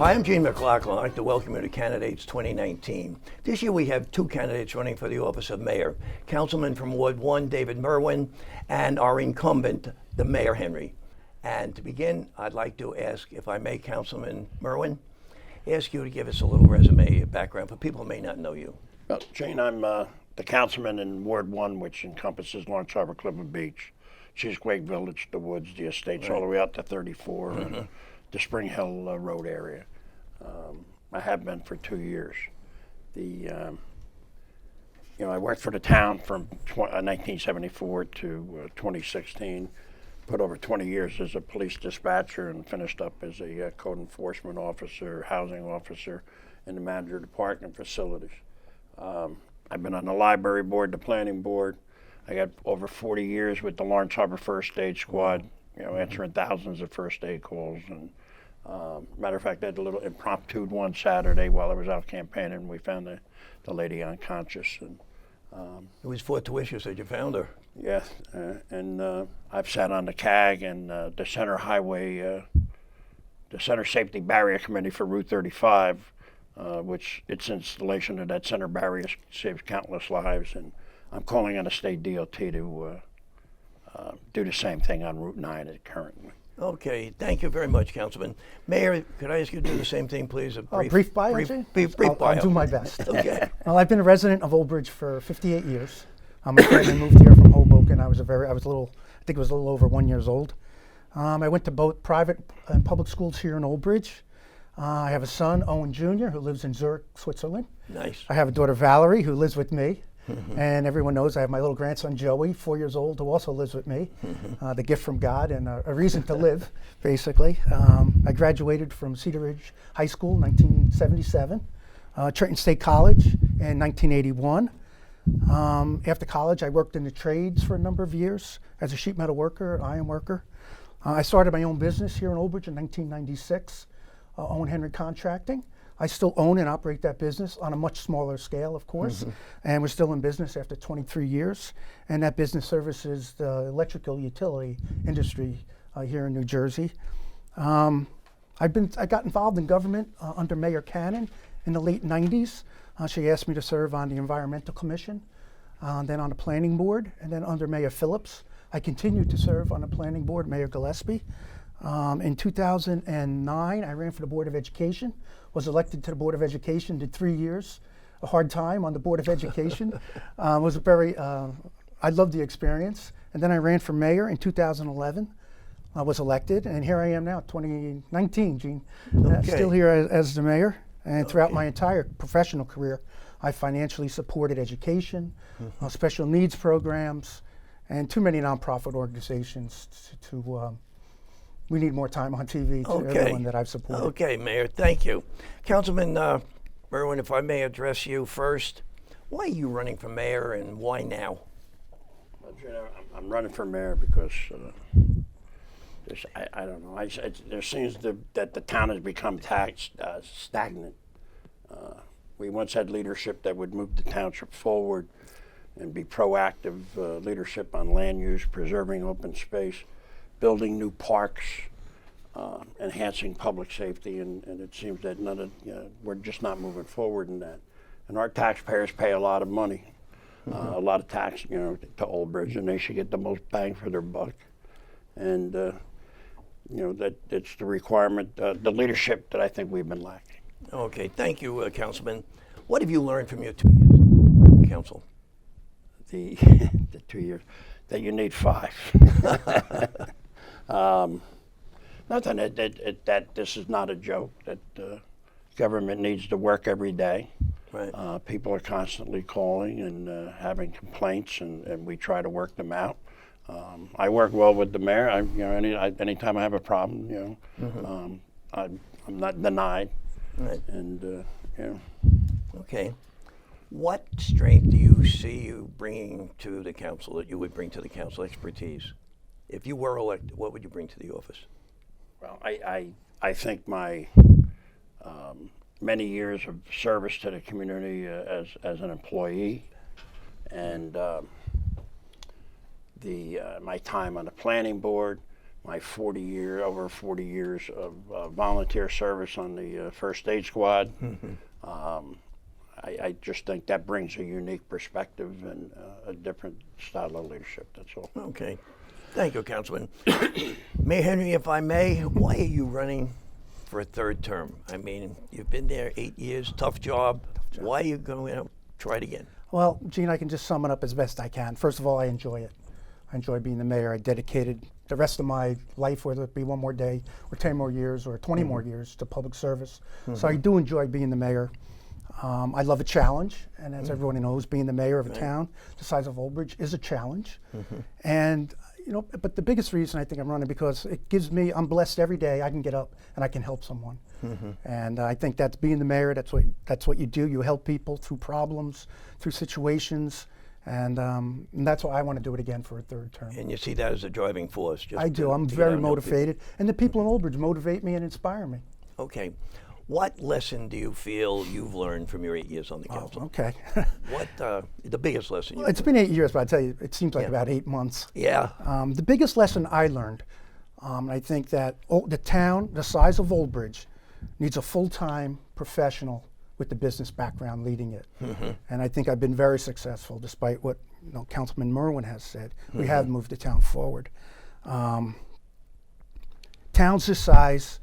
Hi, I'm Gene McLaughlin. I'd like to welcome you to Candidates 2019. This year we have two candidates running for the office of mayor. Councilman from Ward 1, David Merwin, and our incumbent, the Mayor Henry. And to begin, I'd like to ask, if I may, Councilman Merwin, ask you to give us a little resume background for people who may not know you. Well, Gene, I'm the councilman in Ward 1, which encompasses Lawrence Harbor, Clifford Beach, Cheesequake Village, the Woods, the Estates, all the way out to 34, and the Spring Hill Road area. I have been for 2 years. I worked for the town from 1974 to 2016. Put over 20 years as a police dispatcher and finished up as a code enforcement officer, housing officer, and the manager of the park and facilities. I've been on the library board, the planning board. I got over 40 years with the Lawrence Harbor First Aid Squad, answering thousands of first aid calls. And matter of fact, I had a little impromptu one Saturday while I was out campaigning, and we found the lady unconscious. And It was fortuitous that you found her. yes, and I've sat on the CAG and the Center Highway, the Center Safety Barrier Committee for Route 35, which its installation of that center barrier saves countless lives. And I'm calling on the state DOT to do the same thing on Route 9 currently. Okay, thank you very much, Councilman. Mayor, could I ask you to do the same thing, please? A brief bio, Jay? Brief I'll bio. do my best. Okay. Well, I've been a resident of Old Bridge for 58 years. My family moved here from Hoboken. I think it was a little over 1 year old. I went to both private and public schools here in Old Bridge. I have a son, Owen Jr., who lives in Zurich, Switzerland. Nice. I have a daughter, Valerie, who lives with me. And everyone knows I have my little grandson, Joey, 4 years old, who also lives with me. The gift from God and a reason to live, basically. I graduated from Cedar Ridge High School in 1977, Trenton State College in 1981. After college, I worked in the trades for a number of years as a sheet metal worker, iron worker. I started my own business here in Old Bridge in 1996, Owen Henry Contracting. I still own and operate that business on a much smaller scale, of course, and we're still in business after 23 years. And that business services the electrical utility industry here in New Jersey. I got involved in government under Mayor Cannon in the late 90s. She asked me to serve on the Environmental Commission, then on the Planning Board, and then under Mayor Phillips. I continued to serve on the Planning Board, Mayor Gillespie. In 2009, I ran for the Board of Education, was elected to the Board of Education, did 3 years, a hard time on the Board of Education. I loved the experience. And then I ran for mayor in 2011. I was elected, and here I am now, 2019, Gene. Still here as the mayor. And throughout my entire professional career, I financially supported education, special needs programs, and too many nonprofit organizations we need more time on TV to everyone that I've supported. Okay, Mayor, thank you. Councilman Merwin, if I may address you first, why are you running for mayor and why now? Well, I'm running for mayor because I don't know. There seems that the town has become stagnant. We once had leadership that would move the township forward and be proactive leadership on land use, preserving open space, building new parks, enhancing public safety, and it seems that we're just not moving forward in that. And our taxpayers pay a lot of money, a lot of tax, to Old Bridge, and they should get the most bang for their buck. And that it's the requirement, the leadership that I think we've been lacking. Okay, thank you, Councilman. What have you learned from your 2 years on the council? The 2 years that you need 5. Nothing that this is not a joke, that government needs to work every day. Right. People are constantly calling and having complaints, and we try to work them out. I work well with the mayor. Anytime I have a problem, I'm not denied. Right. And Okay. What strength do you see you bringing to the council that you would bring to the council, expertise? If you were elected, what would you bring to the office? Well, I think my many years of service to the community as an employee, and my time on the planning board, my over 40 years of volunteer service on the first aid squad. I just think that brings a unique perspective and a different style of leadership, that's all. Okay. Thank you, Councilman. Mayor Henry, if I may, why are you running for a third term? I mean, you've been there 8 years, tough job. Why are you going to try it again? Well, Gene, I can just sum it up as best I can. First of all, I enjoy it. I enjoy being the mayor. I dedicated the rest of my life, whether it be one more day or 10 more years or 20 more years, to public service. So I do enjoy being the mayor. I love a challenge, and as everyone knows, being the mayor of a town the size of Old Bridge is a challenge. And but the biggest reason I think I'm running because it gives me, I'm blessed every day. I can get up and I can help someone. And I think that's being the mayor. That's what you do. You help people through problems, through situations, and that's why I want to do it again for a third term. And you see that as a driving force? I do. I'm very motivated, and the people in Old Bridge motivate me and inspire me. Okay. What lesson do you feel you've learned from your 8 years on the council? Okay. What the biggest lesson? It's been 8 years, but I tell you, it seems like about 8 months. Yeah. The biggest lesson I learned, I think that the town, the size of Old Bridge, needs a full-time professional with the business background leading it. And I think I've been very successful, despite what Councilman Merwin has said. We have moved the town forward. Towns this size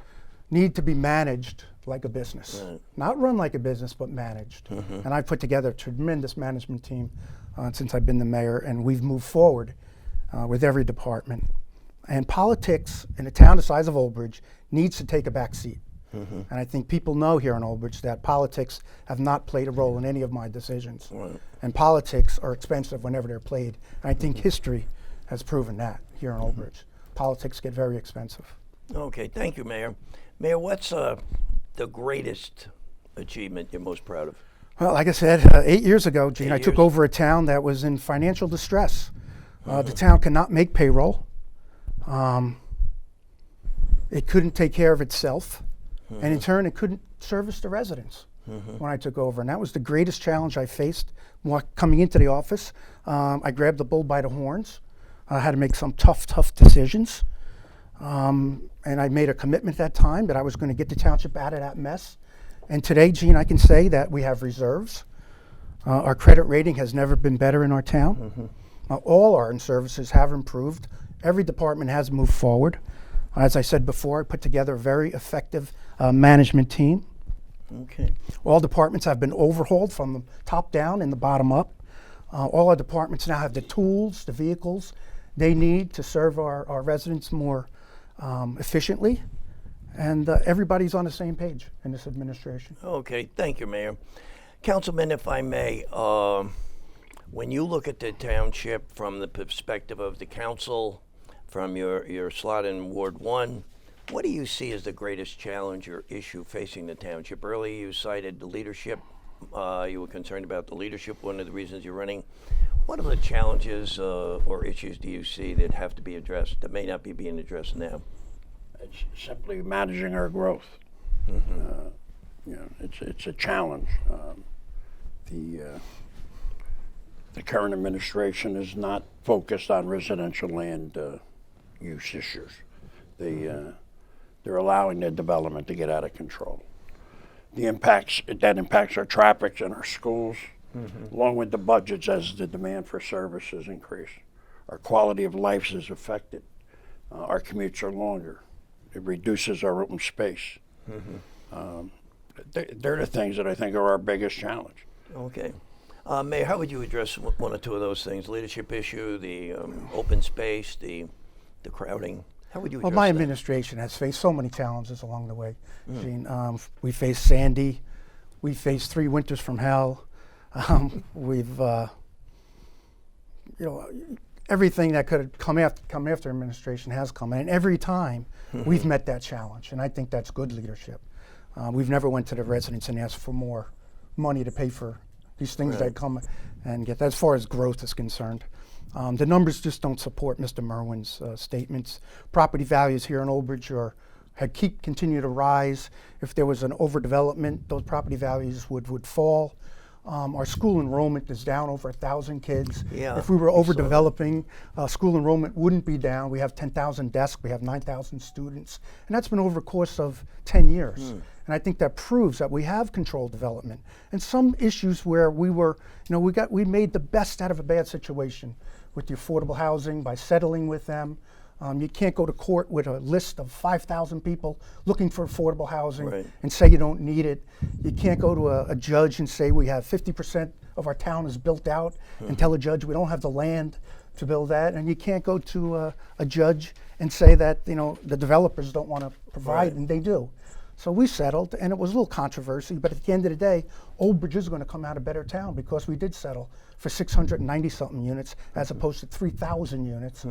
need to be managed like a business. Not run like a business, but managed. And I've put together a tremendous management team since I've been the mayor, and we've moved forward with every department. And politics in a town the size of Old Bridge needs to take a back seat. And I think people know here in Old Bridge that politics have not played a role in any of my decisions. And politics are expensive whenever they're played. And I think history has proven that here in Old Bridge. Politics get very expensive. Okay, thank you, Mayor. Mayor, what's the greatest achievement you're most proud of? Well, like I said, 8 years ago, Gene, I took over a town that was in financial distress. The town cannot make payroll. It couldn't take care of itself. And in turn, it couldn't service the residents when I took over. And that was the greatest challenge I faced coming into the office. I grabbed the bull by the horns. I had to make some tough decisions. And I made a commitment at that time that I was going to get the township out of that mess. And today, Gene, I can say that we have reserves. Our credit rating has never been better in our town. All our services have improved. Every department has moved forward. As I said before, I put together a very effective management team. Okay. All departments have been overhauled from the top down and the bottom up. All our departments now have the tools, the vehicles they need to serve our residents more efficiently. And everybody's on the same page in this administration. Okay, thank you, Mayor. Councilman, if I may, when you look at the township from the perspective of the council, from your slot in Ward 1, what do you see as the greatest challenge or issue facing the township? Earlier you cited the leadership. You were concerned about the leadership, one of the reasons you're running. What are the challenges or issues do you see that have to be addressed, that may not be being addressed now? It's simply managing our growth. It's a challenge. The current administration is not focused on residential land use issues. They're allowing the development to get out of control. That impacts our traffic and our schools, along with the budgets as the demand for services increase. Our quality of life is affected. Our commutes are longer. It reduces our open space. They're the things that I think are our biggest challenge. Okay. Mayor, how would you address one or two of those things? Leadership issue, the open space, the crowding. How would you address Well, my that? administration has faced so many challenges along the way, Gene. We faced Sandy. We faced 3 winters from hell. We've, everything that could come after administration has come, and every time we've met that challenge, and I think that's good leadership. We've never went to the residents and asked for more money to pay for these things that come and get. As far as growth is concerned, the numbers just don't support Mr. Merwin's statements. Property values here in Old Bridge continue to rise. If there was an overdevelopment, those property values would fall. Our school enrollment is down over 1,000 kids. Yeah, If we were I saw that. overdeveloping, school enrollment wouldn't be down. We have 10,000 desks, we have 9,000 students, and that's been over a course of 10 years. And I think that proves that we have controlled development. And some issues where we were, we made the best out of a bad situation with the affordable housing by settling with them. You can't go to court with a list of 5,000 people looking for affordable housing Right. and say you don't need it. You can't go to a judge and say we have 50% of our town is built out and tell a judge we don't have the land to build that. And you can't go to a judge and say that the developers don't want to provide, Right. and they do. So we settled, and it was a little controversy, but at the end of the day, Old Bridge is going to come out a better town because we did settle for 690-something units as opposed to 3,000 units.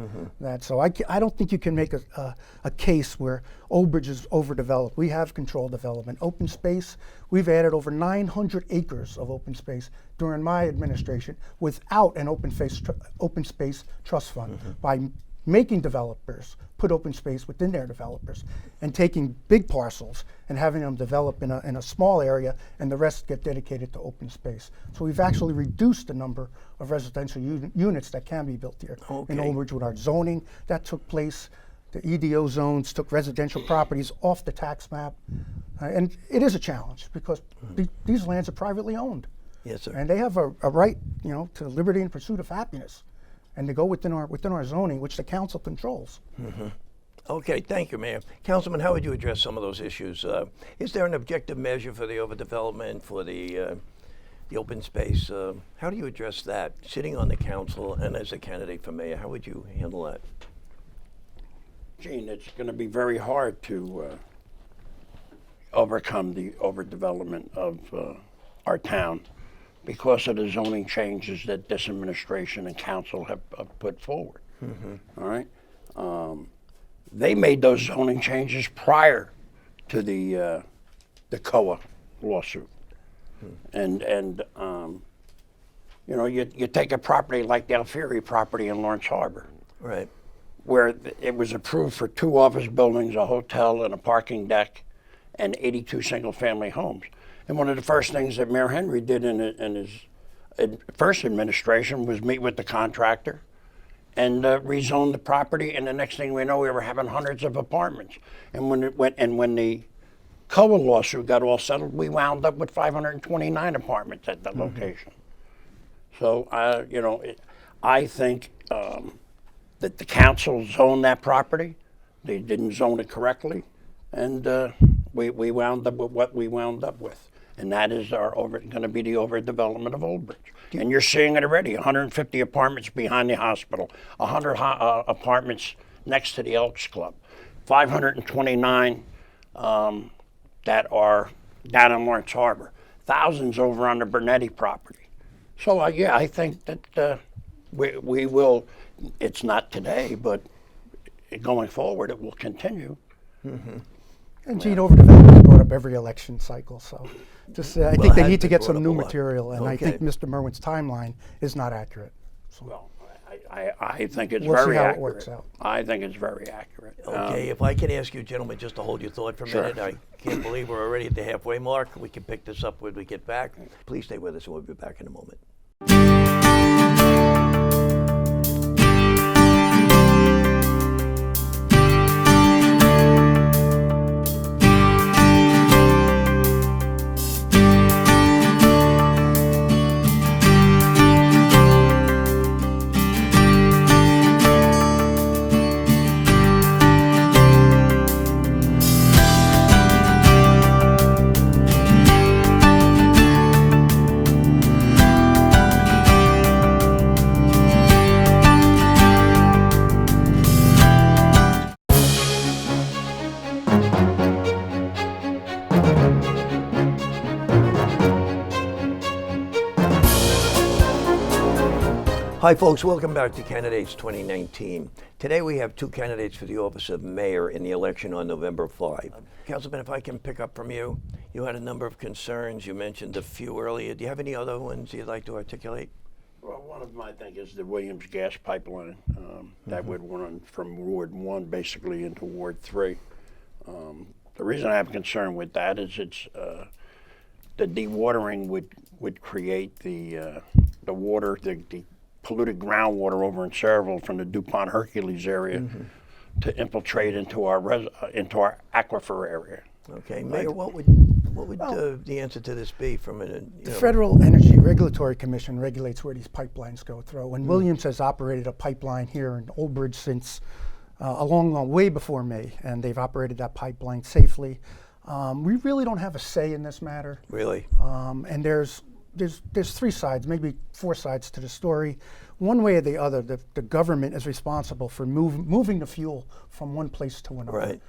So I don't think you can make a case where Old Bridge is overdeveloped. We have controlled development. Open space, we've added over 900 acres of open space during my administration without an open space trust fund by making developers put open space within their developers and taking big parcels and having them develop in a small area and the rest get dedicated to open space. So we've actually reduced the number of residential units that can be built here in Old Bridge with our zoning that took place. The EDO zones took residential properties off the tax map. And it is a challenge because these lands are privately owned. Yes, sir. And they have a right, to liberty and pursuit of happiness, and to go within our zoning, which the council controls. Okay, thank you, Mayor. Councilman, how would you address some of those issues? Is there an objective measure for the overdevelopment, for the open space? How do you address that, sitting on the council and as a candidate for mayor? How would you handle that? Gene, it's going to be very hard to overcome the overdevelopment of our town because of the zoning changes that this administration and council have put forward. All right? They made those zoning changes prior to the COA lawsuit. And you take a property like the Alfieri property in Lawrence Harbor, Right. where it was approved for 2 office buildings, a hotel, and a parking deck, and 82 single-family homes. And one of the first things that Mayor Henry did in his first administration was meet with the contractor and rezone the property. And the next thing we know, we were having hundreds of apartments. And when the COA lawsuit got all settled, we wound up with 529 apartments at that location. So I think that the council zoned that property. They didn't zone it correctly, and we wound up with what we wound up with. And that is going to be the overdevelopment of Old Bridge. And you're seeing it already, 150 apartments behind the hospital, 100 apartments next to the Elks Club, 529 that are down in Lawrence Harbor, thousands over on the Bernetti property. So I think that we will, it's not today, but going forward it will continue. And Gene, overdevelopment is brought up every election cycle, so just I think they has need to been get some brought new up a lot. material, and I Okay. think Mr. Merwin's timeline is not accurate. So Well, I think it's We'll see very how it accurate. works out. I think it's very accurate. Okay, if I can ask you gentlemen just to hold your thought for a Sure. minute. I can't believe we're already at the halfway mark. We can pick this up when we get back. Please stay with us and we'll be back in a moment. Hi folks, welcome back to Candidates 2019. Today we have 2 candidates for the office of mayor in the election on November 5. Councilman, if I can pick up from you, you had a number of concerns. You mentioned a few earlier. Do you have any other ones you'd like to articulate? Well, one of them I think is the Williams gas pipeline that would run from Ward 1 basically into Ward 3. The reason I have concern with that is it's the dewatering would create the water, the polluted groundwater over in Sayreville from the DuPont Hercules area to infiltrate into our aquifer area. Okay, Mayor, what would the answer to this be from The Federal Energy Regulatory Commission regulates where these pipelines go through, and Williams has operated a pipeline here in Old Bridge since a long way before me, and they've operated that pipeline safely. We really don't have a say in this matter. Really? And there's 3 sides, maybe 4 sides to the story. One way or the other, the government is responsible for moving the fuel from one place to another. Right.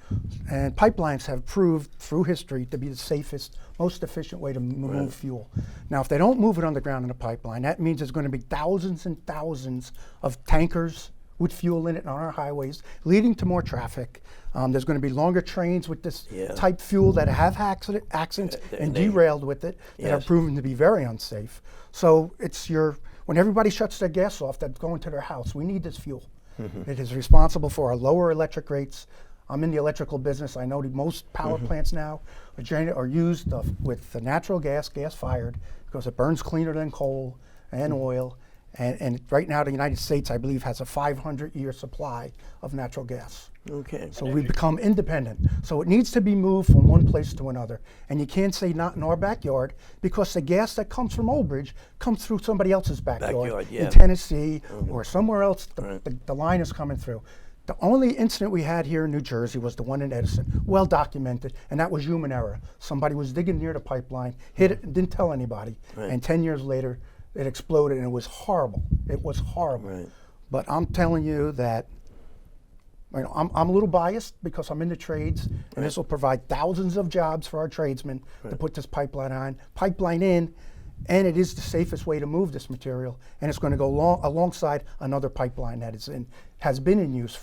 And pipelines have proved through history to be the safest, most efficient way to move fuel. Now, if they don't move it underground in a pipeline, that means there's going to be thousands and thousands of tankers with fuel in it on our highways, leading to more traffic. There's going to be longer trains with this type fuel that have accidents and derailed with it that have proven to be very unsafe. So when everybody shuts their gas off that's going to their house, we need this fuel. It is responsible for our lower electric rates. I'm in the electrical business. I know that most power plants now are used with the natural gas fired, because it burns cleaner than coal and oil. And right now, the United States, I believe, has a 500-year supply of natural gas. Okay. So we've become independent. So it needs to be moved from one place to another. And you can't say not in our backyard, because the gas that comes from Old Bridge comes through somebody else's backyard in Tennessee or somewhere else. The line is coming through. The only incident we had here in New Jersey was the one in Edison, well documented, and that was human error. Somebody was digging near the pipeline, hit it, and didn't tell anybody. And 10 years later, it exploded, and it was horrible. It was horrible. Right. But I'm telling you that I'm a little biased because I'm in the trades, and this will provide thousands of jobs for our tradesmen to put this pipeline in, and it is the safest way to move this material, and it's going to go alongside another pipeline that has been in use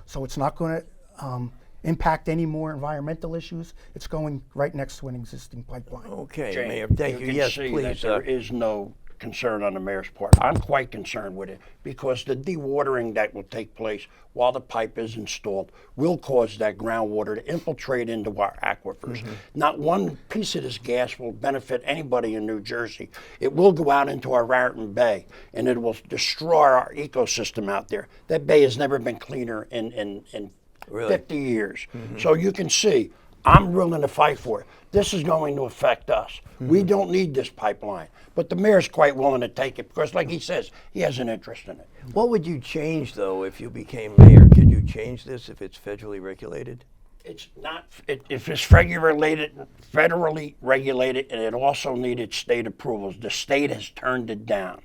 so it's not going to impact any more environmental issues. It's going right next to an existing pipeline. Okay, Jane, Mayor, thank you. can Yes, see please. that there is no concern on the mayor's part. I'm quite concerned with it, because the dewatering that will take place while the pipe is installed will cause that groundwater to infiltrate into our aquifers. Not one piece of this gas will benefit anybody in New Jersey. It will go out into our Raritan Bay, and it will destroy our ecosystem out there. That bay has never been cleaner in Really? 50 years. So you can see, I'm willing to fight for it. This is going to affect us. We don't need this pipeline. But the mayor's quite willing to take it, because, like he says, he has an interest in it. What would you change, though, if you became mayor? Could you change this if it's federally regulated? It's not, if it's federally regulated, and it also needed state approvals. The state has turned it down.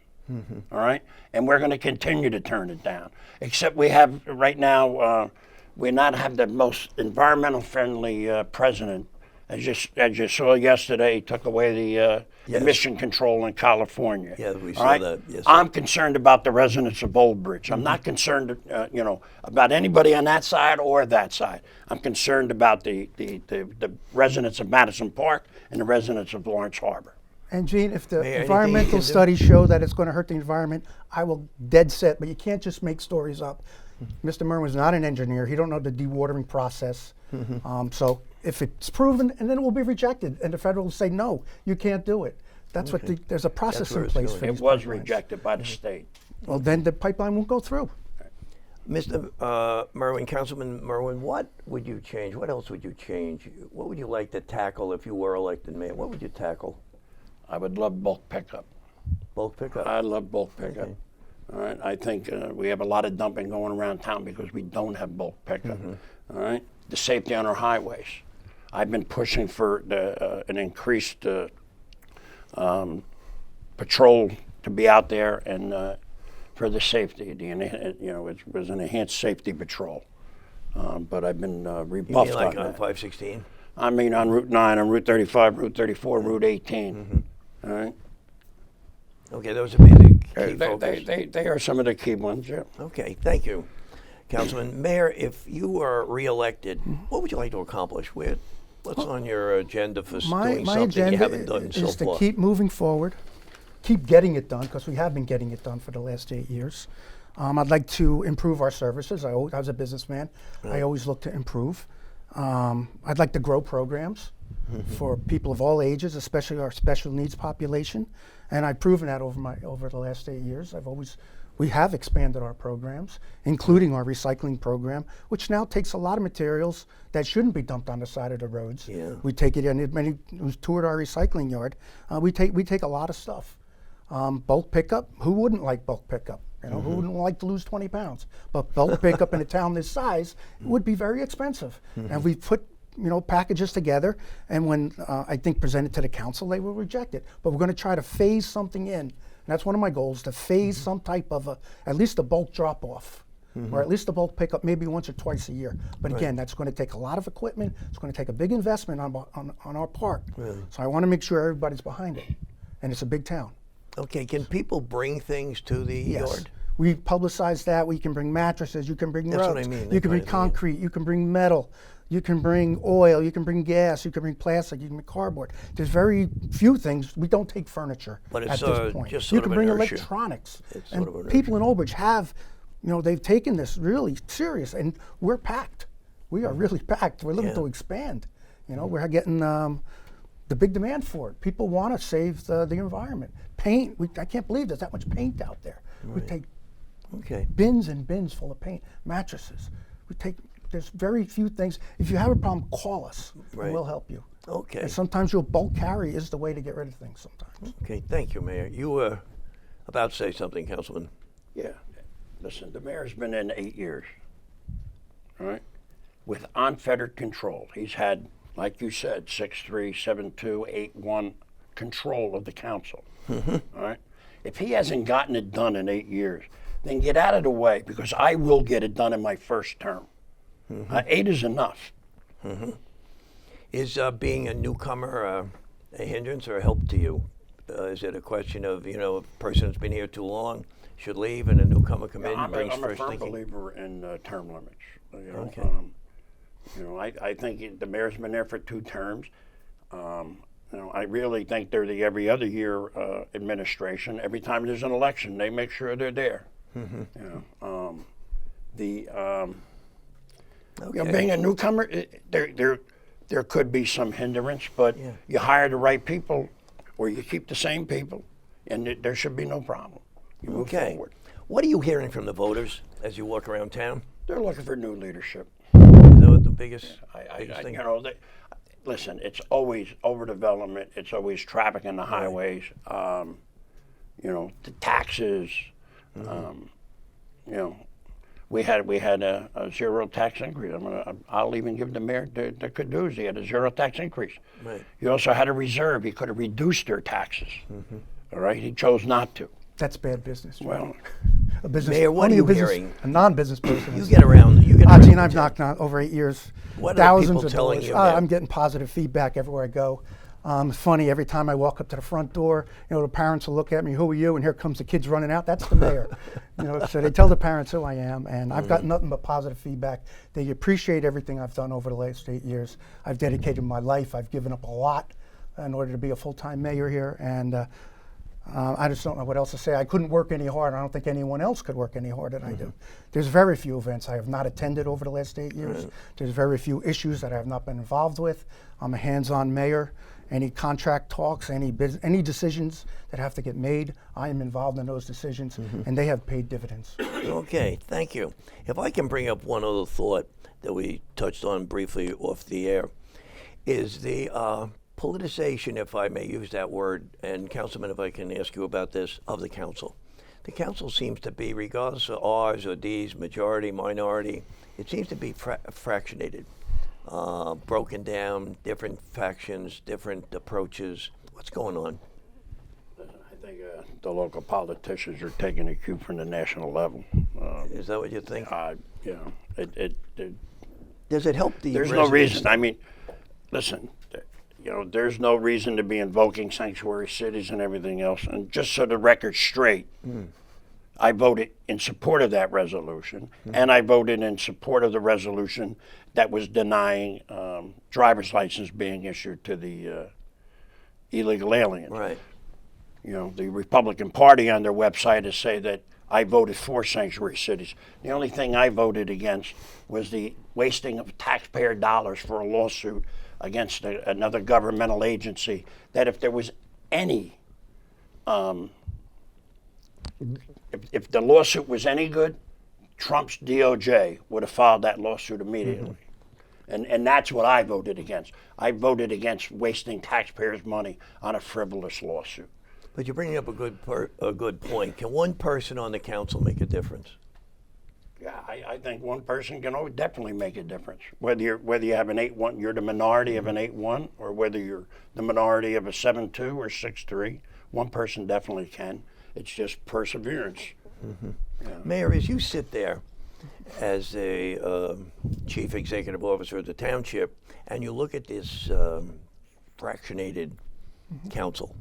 All right? And we're going to continue to turn it down. Except we have, right now, we not have the most environmental friendly president. As you saw yesterday, he took away the emission control in California. Yeah, we saw that. Yes, I'm concerned about the residents of Old Bridge. I'm not concerned, about anybody on that side or that side. I'm concerned about the residents of Madison Park and the residents of Lawrence Harbor. And Gene, if the Mayor, environmental studies show that it's going to hurt the environment, I will dead set. But you can't just make stories up. Mr. Merwin's not an engineer. He don't know the dewatering process. So if it's proven, and then it will be rejected, and the federal will say, no, you can't do it. That's what there's a process in place for It these was pipelines. rejected by the state. Well, then the pipeline won't go through. Mr. Merwin, Councilman Merwin, what would you change? What else would you change? What would you like to tackle if you were elected mayor? What would you tackle? I would love bulk pickup. Bulk pickup? I love bulk pickup. Okay. All right. I think we have a lot of dumping going around town because we don't have bulk pickup. All right. The safety on our highways. I've been pushing for an increased patrol to be out there and for the safety. It was an enhanced safety patrol. But I've been rebuffed You mean like on on that. 516? I mean on Route 9, on Route 35, Route 34, Route 18. All right. Okay, those would be the key focus. They are some of the key ones, yeah. Okay, thank you. Councilman, Mayor, if you were reelected, what would you like to accomplish? What's on your agenda for doing My something agenda you haven't done so is to far? keep moving forward, keep getting it done, because we have been getting it done for the last 8 years. I'd like to improve our services. I was a businessman. I always look to improve. I'd like to grow programs. for people of all ages, especially our special needs population. And I've proven that over the last 8 years. We have expanded our programs, including our recycling program, which now takes a lot of materials that shouldn't be dumped on the side of the roads. Yeah. We take it in. Many who's toured our recycling yard, we take a lot of stuff. Bulk pickup. Who wouldn't like bulk pickup? You know, who wouldn't like to lose 20 pounds? But bulk pickup in a town this size would be very expensive. And we put packages together, and when I think presented to the council, they will reject it. But we're going to try to phase something in. And that's one of my goals, to phase some type of at least a bulk drop-off, or at least a bulk pickup maybe once or twice a year. But again, that's going to take a lot of equipment. It's going to take a big investment on our part. Really? So I want to make sure everybody's behind it. And it's a big town. Okay, can people bring things to the yard? We publicize that. We can bring mattresses. You can bring That's rugs. what I mean, You can bring concrete. You can bring metal. You can bring oil. You can bring gas. You can bring plastic. You can bring cardboard. There's very few things. We don't take furniture But it's at this point. just You sort can of bring inertia. electronics. It's And sort of people in Old Bridge have, they've taken this really serious, and we're packed. We are really packed. We're looking Yeah. to expand. We're getting the big demand for it. People want to save the environment. Paint. I can't believe there's that much paint out there. We take Okay. bins and bins full of paint, mattresses. There's very few things. If you have a problem, call us, Right. and we'll help you. Okay. And sometimes your bulk carry is the way to get rid of things sometimes. Okay, thank you, Mayor. You were about to say something, Councilman. Yeah. Listen, the mayor's been in 8 years, all right, with unfettered control. He's had, like you said, 6-3, 7-2, 8-1 control of the council, all right? If he hasn't gotten it done in 8 years, then get out of the way, because I will get it done in my first term. 8 is enough. Is being a newcomer a hindrance or a help to you? Is it a question of, a person that's been here too long should leave and a newcomer come in and brings I'm a fresh firm thinking? believer in term limits. Okay. I think the mayor's been there for 2 terms. I really think they're the every other year administration. Every time there's an election, they make sure they're there. Being a newcomer, there could be some hindrance, but you hire the right people, or you keep the same people, and there should be no problem. You move forward. What are you hearing from the voters as you walk around town? They're looking for new leadership. Is that what the biggest thing? Listen, it's always overdevelopment. It's always traffic on the highways. The taxes. We had a zero tax increase. I'll even give the mayor the good news. He had a zero tax increase. Right. He also had a reserve. He could have reduced their taxes. All right. He chose not to. That's bad business. Well, a business. Mayor, what are you hearing? A non-business person. You get around. Gene, I've knocked on over 8 years. What are thousands people of telling doors. you, Mayor? I'm getting positive feedback everywhere I go. It's funny, every time I walk up to the front door, the parents will look at me, who are you? And here comes the kids running out. That's the mayor. So they tell the parents who I am, and I've got nothing but positive feedback. They appreciate everything I've done over the last 8 years. I've dedicated my life. I've given up a lot in order to be a full-time mayor here, and I just don't know what else to say. I couldn't work any harder. I don't think anyone else could work any harder than I do. There's very few events I have not attended over the last 8 years. There's very few issues that I have not been involved with. I'm a hands-on mayor. Any contract talks, any decisions that have to get made, I am involved in those decisions, and they have paid dividends. Okay, thank you. If I can bring up one other thought that we touched on briefly off the air, is the politicization, if I may use that word, and Councilman, if I can ask you about this, of the council. The council seems to be, regardless of R's or D's, majority, minority, it seems to be fractionated. Broken down, different factions, different approaches. What's going on? I think the local politicians are taking a cue from the national level. Is that what you think? Does it help the There's residents? no reason. I mean, listen, there's no reason to be invoking sanctuary cities and everything else. And just so the record's straight, I voted in support of that resolution, and I voted in support of the resolution that was denying driver's license being issued to the illegal aliens. Right. The Republican Party on their website has said that I voted for sanctuary cities. The only thing I voted against was the wasting of taxpayer dollars for a lawsuit against another governmental agency, that if there was any, if the lawsuit was any good, Trump's DOJ would have filed that lawsuit immediately. And that's what I voted against. I voted against wasting taxpayers' money on a frivolous lawsuit. But you're bringing up a good point. Can one person on the council make a difference? Yeah, I think one person can definitely make a difference. Whether you have an 8-1, you're the minority of an 8-1, or whether you're the minority of a 7-2 or 6-3, one person definitely can. It's just perseverance. Yeah. Mayor, as you sit there as a chief executive officer of the township, and you look at this fractionated council,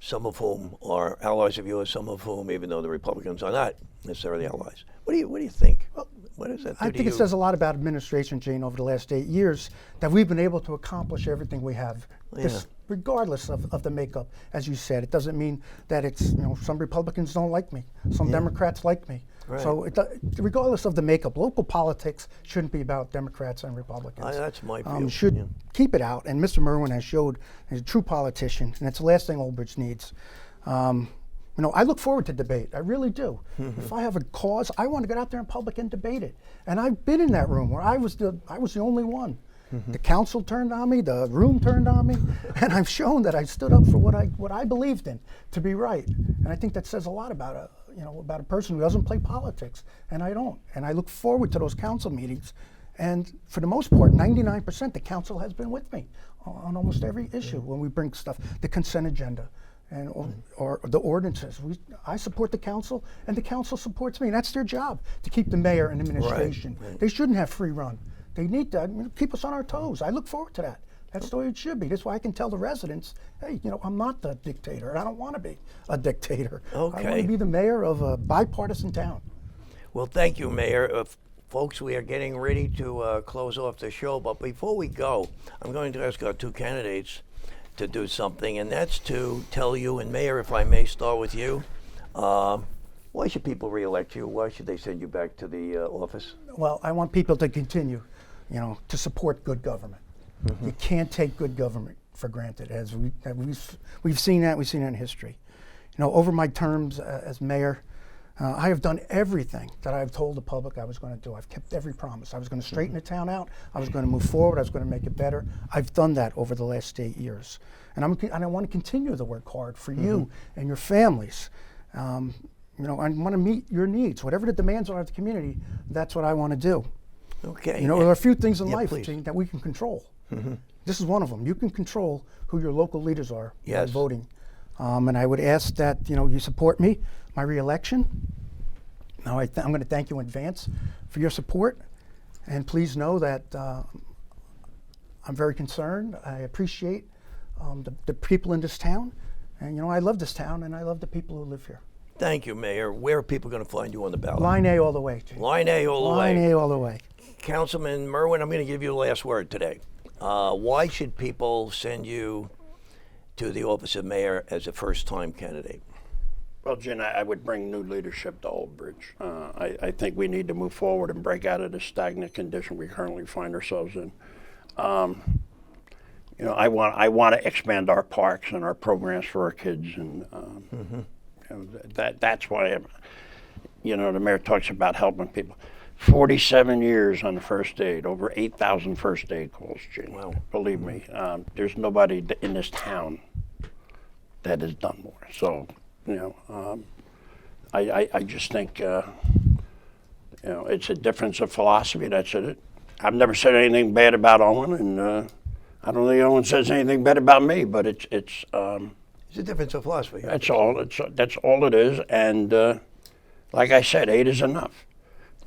some of whom are allies of yours, some of whom, even though the Republicans are not necessarily allies. What do you think? Well, what does that do I to think you? it says a lot about administration, Gene, over the last 8 years, that we've been able to accomplish everything we have, regardless of the makeup. As you said, it doesn't mean that it's, some Republicans don't like me, some Democrats like me. Right. So regardless of the makeup, local politics shouldn't be about Democrats and Republicans. That's my view. Should keep it out, and Mr. Merwin has showed he's a true politician, and it's the last thing Old Bridge needs. I look forward to debate. I really do. If I have a cause, I want to get out there in public and debate it. And I've been in that room where I was the only one. The council turned on me, the room turned on me, and I've shown that I stood up for what I believed in to be right. And I think that says a lot about a person who doesn't play politics, and I don't. And I look forward to those council meetings. And for the most part, 99%, the council has been with me on almost every issue when we bring stuff, the consent agenda. Or the ordinances. I support the council, and the council supports me, and that's their job, to keep the mayor and administration. Right. They shouldn't have free run. They need to keep us on our toes. I look forward to that. That's the way it should be. That's why I can tell the residents, hey, I'm not the dictator, and I don't want to be a dictator. Okay. I want to be the mayor of a bipartisan town. Well, thank you, Mayor. Folks, we are getting ready to close off the show, but before we go, I'm going to ask our two candidates to do something, and that's to tell you, and Mayor, if I may start with you, why should people reelect you? Why should they send you back to the office? Well, I want people to continue, to support good government. You can't take good government for granted, as we've seen that. We've seen that in history. Over my terms as mayor, I have done everything that I've told the public I was going to do. I've kept every promise. I was going to straighten the town out. I was going to move forward. I was going to make it better. I've done that over the last 8 years. And I want to continue to work hard for you and your families. I want to meet your needs. Whatever the demands are of the community, that's what I want to do. Okay. There are a few things in life, please. Gene, that we can control. This is one of them. You can control who your local leaders are by voting. And I would ask that you support me, my re-election. Now I'm going to thank you in advance for your support, and please know that I'm very concerned. I appreciate the people in this town, and I love this town, and I love the people who live here. Thank you, Mayor. Where are people going to find you on the ballot? Line A all the way, Gene. Line A all the way. Line A all the way. Councilman Merwin, I'm going to give you the last word today. Why should people send you to the office of mayor as a first-time candidate? Well, Jim, I would bring new leadership to Old Bridge. I think we need to move forward and break out of the stagnant condition we currently find ourselves in. I want to expand our parks and our programs for our kids, and that's why the mayor talks about helping people. 47 years on the first aid, over 8,000 first aid calls, Jim. Wow. Believe me, there's nobody in this town that has done more. So, I just think, it's a difference of philosophy. That's it. I've never said anything bad about Owen, and I don't think Owen says anything bad about me. But it's a difference of philosophy. That's all. That's all it is. And like I said, 8 is enough.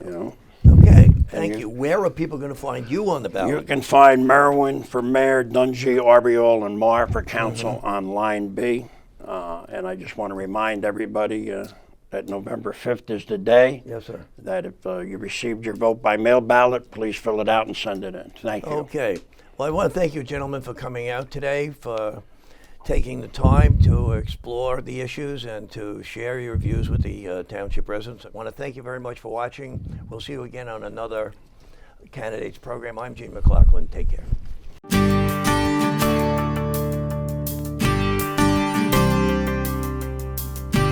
Okay, thank you. Where are people going to find you on the ballot? You can find Merwin for mayor, Dungy, Arbiol, and Marr for council on line B. And I just want to remind everybody that November 5th is the day. Yes, sir. That if you received your vote by mail ballot, please fill it out and send it in. Thank you. Okay. Well, I want to thank you, gentlemen, for coming out today, for taking the time to explore the issues and to share your views with the township residents. I want to thank you very much for watching. We'll see you again on another Candidates program. I'm Gene McLaughlin. Take care.